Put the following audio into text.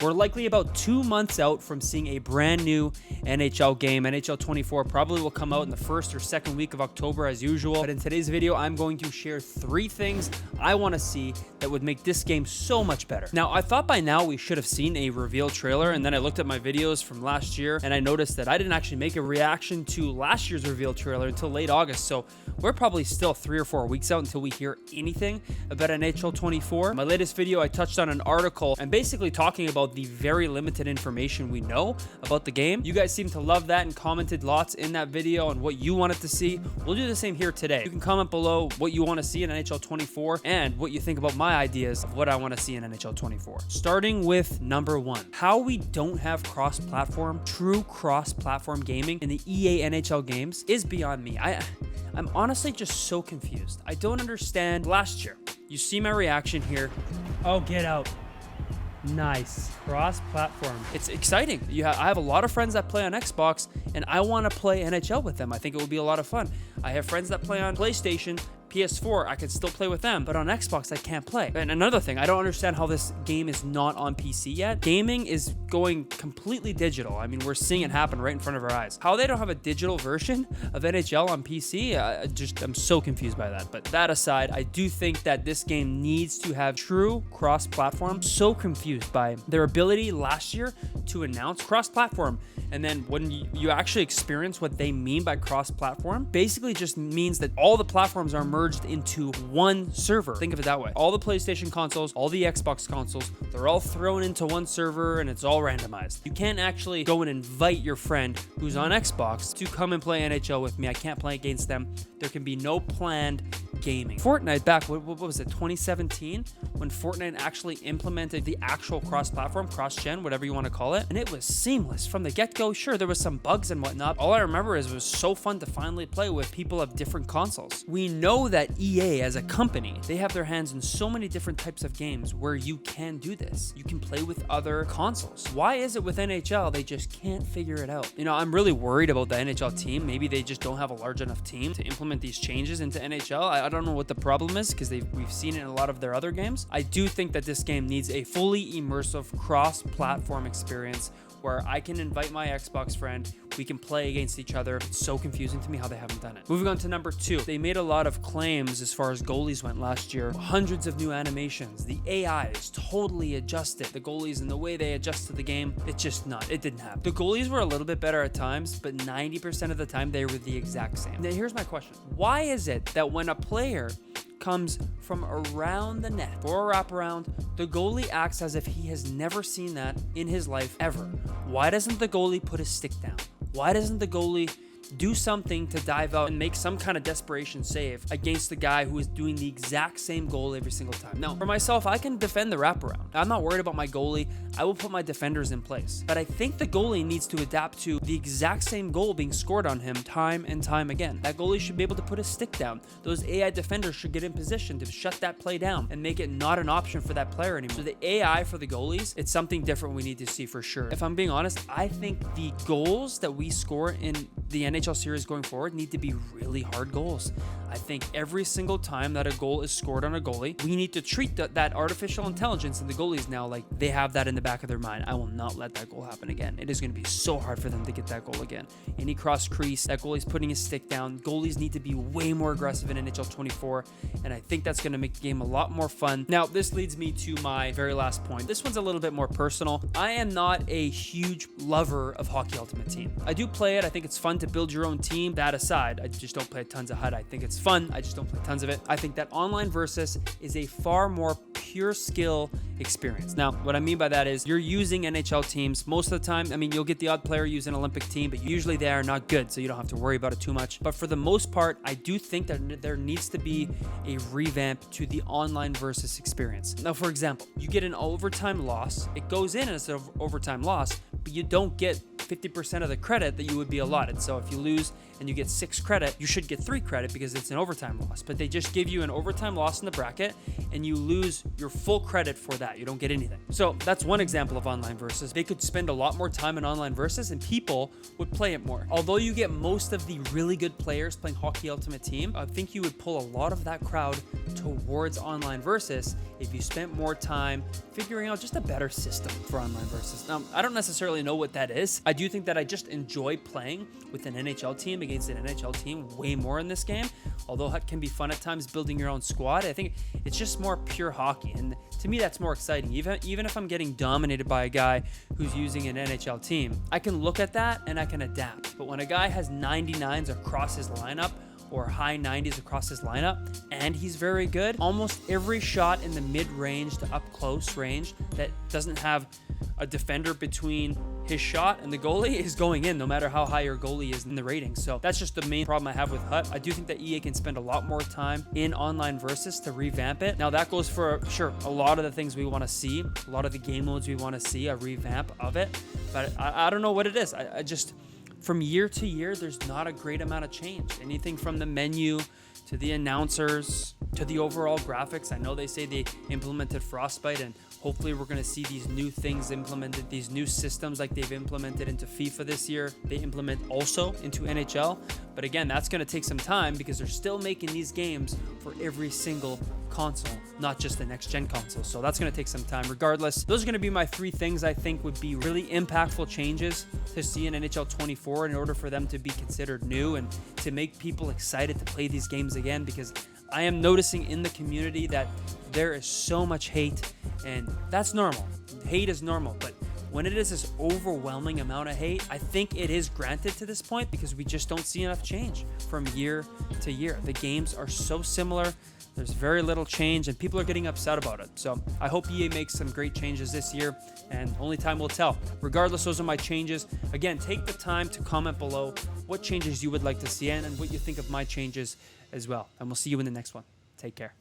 We're likely about 2 months out from seeing a brand new NHL game. NHL 24 probably will come out in the first or second week of October as usual. But in today's video, I'm going to share 3 things I want to see that would make this game so much better. Now, I thought by now we should have seen a reveal trailer, and then I looked at my videos from last year and I noticed that I didn't actually make a reaction to last year's reveal trailer until late August. So we're probably still 3 or 4 weeks out until we hear anything about NHL 24. In my latest video, I touched on an article and basically talking about the very limited information we know about the game. You guys seem to love that and commented lots in that video on what you wanted to see. We'll do the same here today. You can comment below what you want to see in NHL 24 and what you think about my ideas of what I want to see in NHL 24. Starting with number 1, how we don't have true cross-platform gaming in the EA NHL games is beyond me. I'm honestly just so confused. I don't understand. Last year, you see my reaction here. Oh, get out. Nice. Cross-platform. It's exciting. I have a lot of friends that play on Xbox, and I want to play NHL with them. I think it would be a lot of fun. I have friends that play on PlayStation, PS4, I can still play with them, but on Xbox, I can't play. And another thing, I don't understand how this game is not on PC yet. Gaming is going completely digital. I mean, we're seeing it happen right in front of our eyes. How they don't have a digital version of NHL on PC, I'm so confused by that. But that aside, I do think that this game needs to have true cross-platform. So confused by their ability last year to announce cross-platform. And then when you actually experience what they mean by cross-platform, basically just means that all the platforms are merged into one server. Think of it that way. All the PlayStation consoles, all the Xbox consoles, they're all thrown into one server and it's all randomized. You can't actually go and invite your friend who's on Xbox to come and play NHL with me. I can't play against them. There can be no planned gaming. Fortnite back, what was it, 2017? When Fortnite actually implemented the actual cross-platform, cross-gen, whatever you want to call it, and it was seamless from the get-go. Sure, there was some bugs and whatnot. All I remember is it was so fun to finally play with people of different consoles. We know that EA as a company, they have their hands in so many different types of games where you can do this. You can play with other consoles. Why is it with NHL they just can't figure it out? You know, I'm really worried about the NHL team. Maybe they just don't have a large enough team to implement these changes into NHL. I don't know what the problem is because we've seen it in a lot of their other games. I do think that this game needs a fully immersive cross-platform experience where I can invite my Xbox friend, we can play against each other. It's so confusing to me how they haven't done it. Moving on to number 2, they made a lot of claims as far as goalies went last year. Hundreds of new animations. The AI is totally adjusted. The goalies and the way they adjust to the game, it didn't happen. The goalies were a little bit better at times, but 90% of the time they were the exact same. Now here's my question. Why is it that when a player comes from around the net for a wraparound, the goalie acts as if he has never seen that in his life ever? Why doesn't the goalie put his stick down? Why doesn't the goalie do something to dive out and make some kind of desperation save against the guy who is doing the exact same goal every single time? Now, for myself, I can defend the wraparound. I'm not worried about my goalie. I will put my defenders in place. But I think the goalie needs to adapt to the exact same goal being scored on him time and time again. That goalie should be able to put his stick down. Those AI defenders should get in position to shut that play down and make it not an option for that player anymore. So the AI for the goalies, it's something different we need to see for sure. If I'm being honest, I think the goals that we score in the NHL series going forward need to be really hard goals. I think every single time that a goal is scored on a goalie, we need to treat that artificial intelligence in the goalies now like they have that in the back of their mind. I will not let that goal happen again. It is going to be so hard for them to get that goal again. Any cross crease, that goalie's putting his stick down. Goalies need to be way more aggressive in NHL 24, and I think that's going to make the game a lot more fun. Now, this leads me to my very last point. This one's a little bit more personal. I am not a huge lover of Hockey Ultimate Team. I do play it. I think it's fun to build your own team. That aside, I just don't play tons of HUD. I think it's fun. I just don't play tons of it. I think that online versus is a far more pure skill experience. Now, what I mean by that is you're using NHL teams most of the time. I mean, you'll get the odd player use an Olympic team, but usually they are not good, so you don't have to worry about it too much. But for the most part, I do think that there needs to be a revamp to the online versus experience. Now, for example, you get an overtime loss. It goes in as an overtime loss, but you don't get 50% of the credit that you would be allotted. So if you lose and you get 6 credit, you should get 3 credit because it's an overtime loss. But they just give you an overtime loss in the bracket, and you lose your full credit for that. You don't get anything. So that's one example of online versus. They could spend a lot more time in online versus, and people would play it more. Although you get most of the really good players playing Hockey Ultimate Team, I think you would pull a lot of that crowd towards online versus if you spent more time figuring out just a better system for online versus. Now, I don't necessarily know what that is. I do think that I just enjoy playing with an NHL team against an NHL team way more in this game. Although it can be fun at times building your own squad, I think it's just more pure hockey. And to me, that's more exciting. Even if I'm getting dominated by a guy who's using an NHL team, I can look at that and I can adapt. But when a guy has 99s across his lineup, or high 90s across his lineup, and he's very good, almost every shot in the mid-range to up-close range that doesn't have a defender between his shot and the goalie is going in, no matter how high your goalie is in the ratings. So that's just the main problem I have with HUT. I do think that EA can spend a lot more time in online versus to revamp it. Now that goes for, sure, a lot of the things we want to see, a lot of the game modes we want to see, a revamp of it, but I don't know what it is. I just... From year to year, there's not a great amount of change. Anything from the menu to the announcers to the overall graphics. I know they say they implemented Frostbite, and hopefully we're going to see these new things implemented, these new systems like they've implemented into FIFA this year. They implement also into NHL. But again, that's going to take some time because they're still making these games for every single console, not just the next-gen console. So that's going to take some time. Regardless, those are going to be my 3 things I think would be really impactful changes to see in NHL 24 in order for them to be considered new and to make people excited to play these games again, because I am noticing in the community that there is so much hate, and that's normal. Hate is normal, but when it is this overwhelming amount of hate, I think it is granted to this point because we just don't see enough change from year to year. The games are so similar. There's very little change, and people are getting upset about it. So I hope EA makes some great changes this year, and only time will tell. Regardless, those are my changes. Again, take the time to comment below what changes you would like to see and what you think of my changes as well. And we'll see you in the next one. Take care.